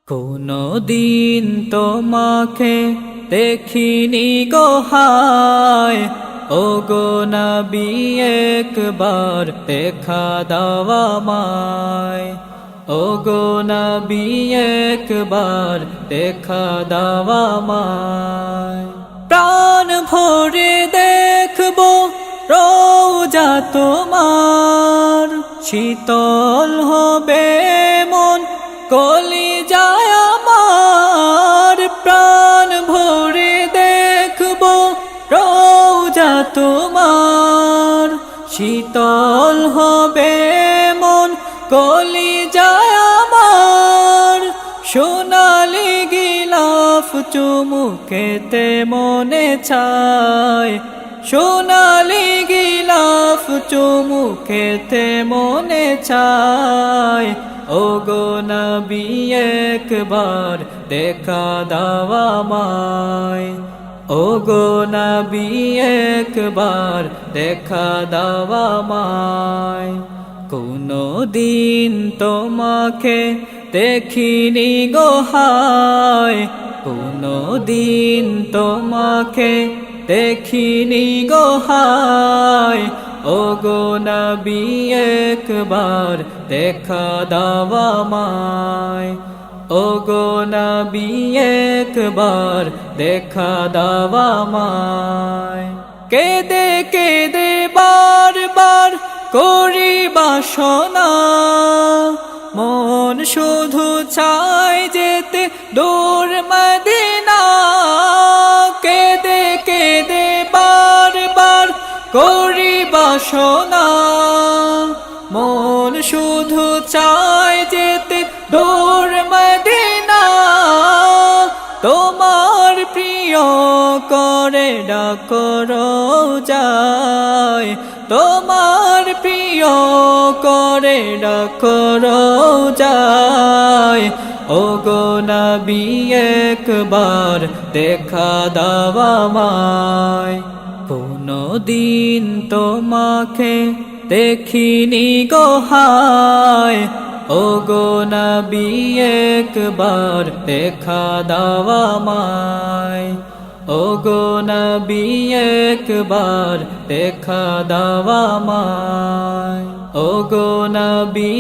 কোনো দিন তোমাকে দেখিনি গো হায়, ও গো নবী একবার দেখা দাও আমায়। ও গো নবী একবার দেখা দাও আমায়। প্রাণ ভরে দেখবো রওজা তোমার, শীতল হবে মন কলিজায় আমার। প্রাণ ভরে দেখবো রওজা তোমার, শীতল হবে মন কলিজায় আমার। সোনালি গিলাফ চুমুকেতে মনে চায়, সোনালি গিলাফ চুমুকেতে মনে চায়। ও গো নবী একবার দেখা দাও আমায়। ও গো নবী একবার দেখা দাও আমায়। কোনো দিন তোমাকে দেখিনি গো হায়, কোনো দিন তোমাকে দেখিনি গো হায়। ও গো নবী একবার দেখা দাও আমায়। ও গো নবী একবার দেখা দাও আমায়। কেঁদে কেঁদে বারবার করি বাসনা, মন শুধু চায় যেতে দূর মদিনা। কেঁদে কেঁদে বারবার করি বাসনা, মন শুধু চায় যেতে দূর মদিনা। তোমার প্রিয় করে ডাকো রওজায়, তোমার প্রিয় করে ডাকো রওজায়। ও গো নবী একবার দেখা দাও আমায়। কোনো দিন তোমাকে দেখিনি গো হায়, ও গো নবী একবার দেখা দাও আমায়। ও গো নবী একবার দেখা দাও আমায়। ও গো নবী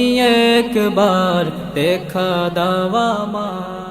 একবার দেখা দাও আমায়।